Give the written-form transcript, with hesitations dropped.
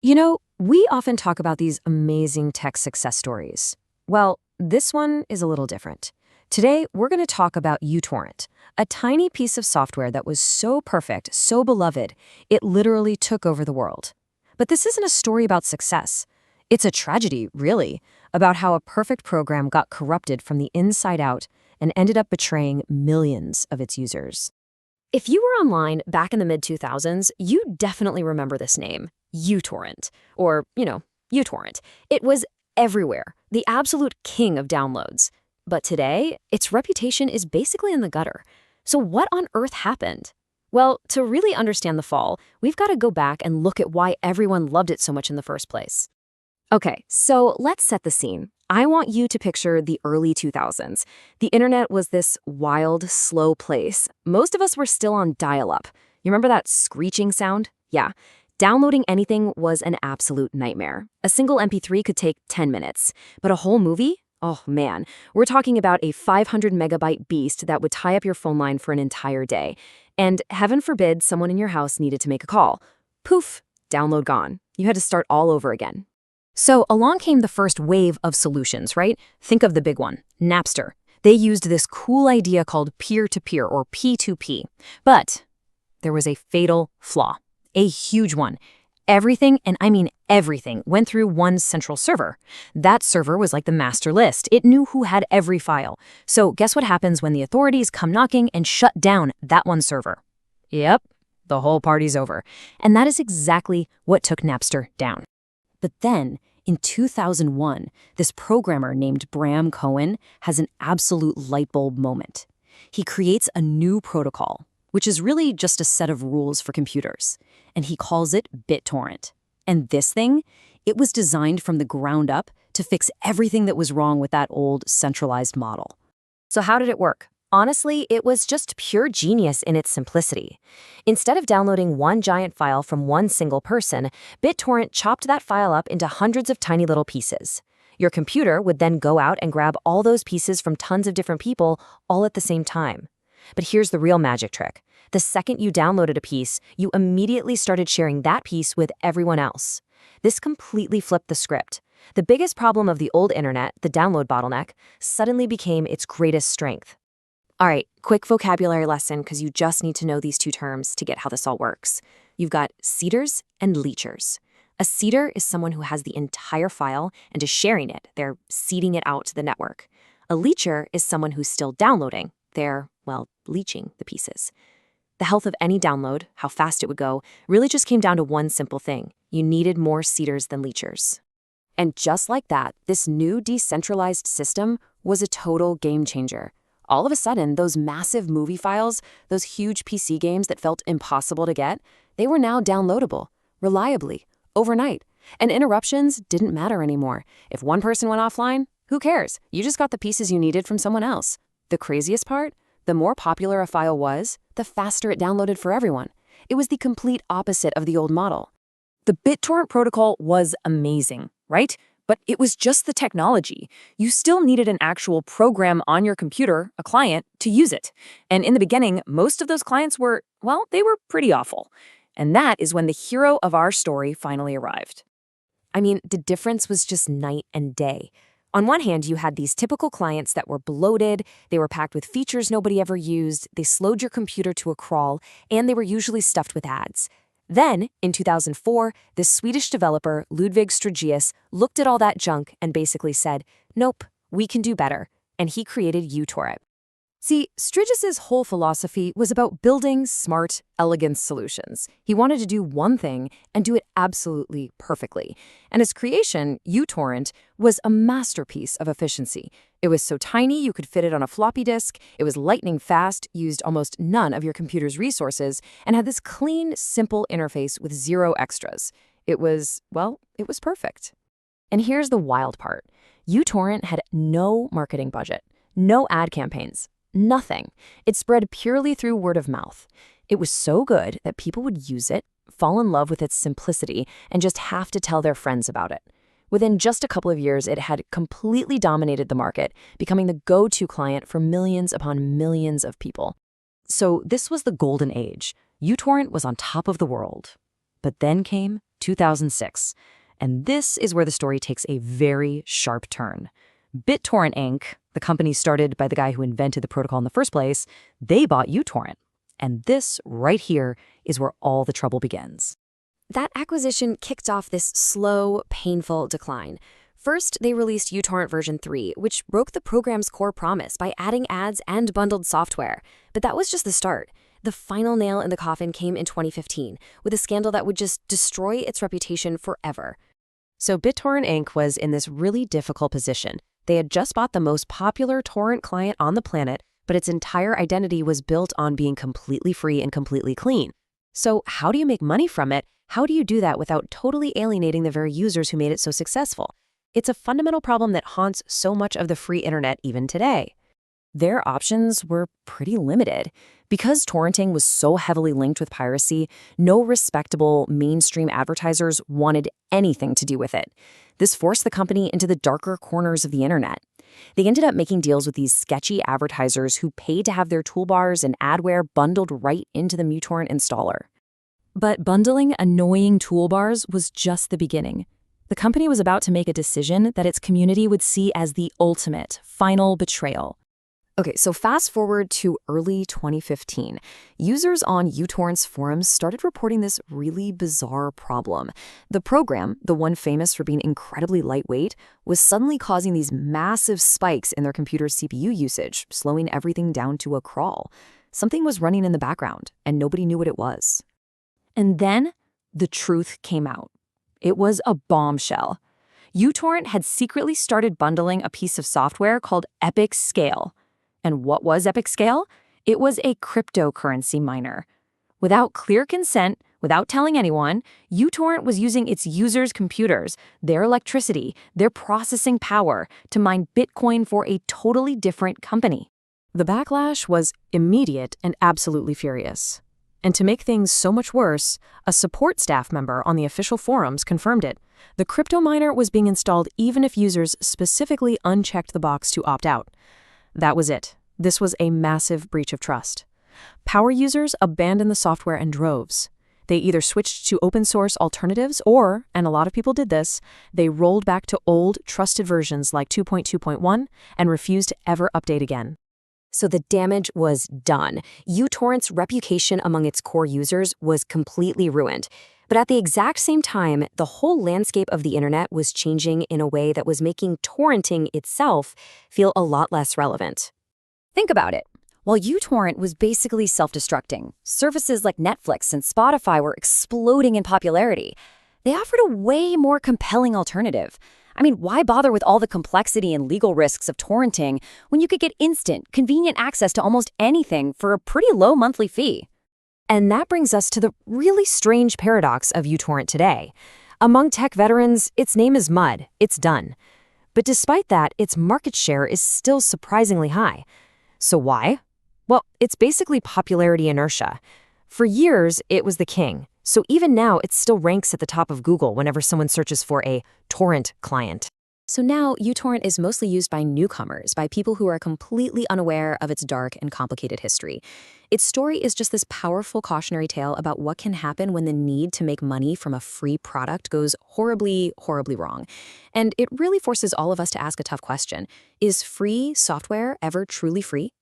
We often talk about these amazing tech success stories. Well, this one is a little different. Today, we're going to talk about uTorrent, a tiny piece of software that was so perfect, so beloved, it literally took over the world. But this isn't a story about success. It's a tragedy, really, about how a perfect program got corrupted from the inside out and ended up betraying millions of its users. If you were online back in the mid-2000s, you definitely remember this name, uTorrent, or, uTorrent. It was everywhere, the absolute king of downloads. But today, its reputation is basically in the gutter. So what on earth happened? Well, to really understand the fall, we've got to go back and look at why everyone loved it so much in the first place. Okay, so let's set the scene. I want you to picture the early 2000s. The internet was this wild, slow place. Most of us were still on dial-up. You remember that screeching sound? Yeah. Downloading anything was an absolute nightmare. A single MP3 could take 10 minutes. But a whole movie? Oh man, we're talking about a 500 megabyte beast that would tie up your phone line for an entire day. And heaven forbid someone in your house needed to make a call. Poof, download gone. You had to start all over again. So along came the first wave of solutions, right? Think of the big one, Napster. They used this cool idea called peer-to-peer or P2P. But there was a fatal flaw, a huge one. Everything, and I mean everything, went through one central server. That server was like the master list. It knew who had every file. So guess what happens when the authorities come knocking and shut down that one server? Yep, the whole party's over. And that is exactly what took Napster down. But then, in 2001, this programmer named Bram Cohen has an absolute light bulb moment. He creates a new protocol, which is really just a set of rules for computers, and he calls it BitTorrent. And this thing, it was designed from the ground up to fix everything that was wrong with that old centralized model. So how did it work? Honestly, it was just pure genius in its simplicity. Instead of downloading one giant file from one single person, BitTorrent chopped that file up into hundreds of tiny little pieces. Your computer would then go out and grab all those pieces from tons of different people all at the same time. But here's the real magic trick. The second you downloaded a piece, you immediately started sharing that piece with everyone else. This completely flipped the script. The biggest problem of the old internet, the download bottleneck, suddenly became its greatest strength. All right, quick vocabulary lesson because you just need to know these two terms to get how this all works. You've got seeders and leechers. A seeder is someone who has the entire file and is sharing it. They're seeding it out to the network. A leecher is someone who's still downloading. They're, leeching the pieces. The health of any download, how fast it would go, really just came down to one simple thing. You needed more seeders than leechers. And just like that, this new decentralized system was a total game changer. All of a sudden, those massive movie files, those huge PC games that felt impossible to get, they were now downloadable, reliably, overnight. And interruptions didn't matter anymore. If one person went offline, who cares? You just got the pieces you needed from someone else. The craziest part? The more popular a file was, the faster it downloaded for everyone. It was the complete opposite of the old model. The BitTorrent protocol was amazing, right? But it was just the technology. You still needed an actual program on your computer, a client, to use it. And in the beginning, most of those clients were, they were pretty awful. And that is when the hero of our story finally arrived. I mean, the difference was just night and day. On one hand, you had these typical clients that were bloated, they were packed with features nobody ever used, they slowed your computer to a crawl, and they were usually stuffed with ads. Then, in 2004, this Swedish developer, Ludvig Strigeus, looked at all that junk and basically said, nope, we can do better, and he created uTorrent. See, Strigeus's whole philosophy was about building smart, elegant solutions. He wanted to do one thing and do it absolutely perfectly. And his creation, uTorrent, was a masterpiece of efficiency. It was so tiny you could fit it on a floppy disk, it was lightning fast, used almost none of your computer's resources, and had this clean, simple interface with zero extras. It was perfect. And here's the wild part. uTorrent had no marketing budget, no ad campaigns. Nothing. It spread purely through word of mouth. It was so good that people would use it, fall in love with its simplicity, and just have to tell their friends about it. Within just a couple of years, it had completely dominated the market, becoming the go-to client for millions upon millions of people. So this was the golden age. uTorrent was on top of the world. But then came 2006. And this is where the story takes a very sharp turn. BitTorrent Inc., the company started by the guy who invented the protocol in the first place, they bought uTorrent. And this right here is where all the trouble begins. That acquisition kicked off this slow, painful decline. First, they released uTorrent version 3, which broke the program's core promise by adding ads and bundled software. But that was just the start. The final nail in the coffin came in 2015, with a scandal that would just destroy its reputation forever. So BitTorrent Inc. was in this really difficult position. They had just bought the most popular torrent client on the planet, but its entire identity was built on being completely free and completely clean. So how do you make money from it? How do you do that without totally alienating the very users who made it so successful? It's a fundamental problem that haunts so much of the free internet even today. Their options were pretty limited. Because torrenting was so heavily linked with piracy, no respectable mainstream advertisers wanted anything to do with it. This forced the company into the darker corners of the internet. They ended up making deals with these sketchy advertisers who paid to have their toolbars and adware bundled right into the uTorrent installer. But bundling annoying toolbars was just the beginning. The company was about to make a decision that its community would see as the ultimate, final betrayal. Okay, so fast forward to early 2015. Users on uTorrent's forums started reporting this really bizarre problem. The program, the one famous for being incredibly lightweight, was suddenly causing these massive spikes in their computer's CPU usage, slowing everything down to a crawl. Something was running in the background, and nobody knew what it was. And then the truth came out. It was a bombshell. uTorrent had secretly started bundling a piece of software called Epic Scale. And what was Epic Scale? It was a cryptocurrency miner. Without clear consent, without telling anyone, uTorrent was using its users' computers, their electricity, their processing power to mine Bitcoin for a totally different company. The backlash was immediate and absolutely furious. And to make things so much worse, a support staff member on the official forums confirmed it. The crypto miner was being installed even if users specifically unchecked the box to opt out. That was it. This was a massive breach of trust. Power users abandoned the software in droves. They either switched to open source alternatives or, and a lot of people did this, they rolled back to old, trusted versions like 2.2.1 and refused to ever update again. So the damage was done. uTorrent's reputation among its core users was completely ruined. But at the exact same time, the whole landscape of the internet was changing in a way that was making torrenting itself feel a lot less relevant. Think about it. While uTorrent was basically self-destructing, services like Netflix and Spotify were exploding in popularity. They offered a way more compelling alternative. I mean, why bother with all the complexity and legal risks of torrenting when you could get instant, convenient access to almost anything for a pretty low monthly fee? And that brings us to the really strange paradox of uTorrent today. Among tech veterans, its name is mud. It's done. But despite that, its market share is still surprisingly high. So why? Well, it's basically popularity inertia. For years, it was the king. So even now, it still ranks at the top of Google whenever someone searches for a torrent client. So now, uTorrent is mostly used by newcomers, by people who are completely unaware of its dark and complicated history. Its story is just this powerful cautionary tale about what can happen when the need to make money from a free product goes horribly, horribly wrong. And it really forces all of us to ask a tough question. Is free software ever truly free?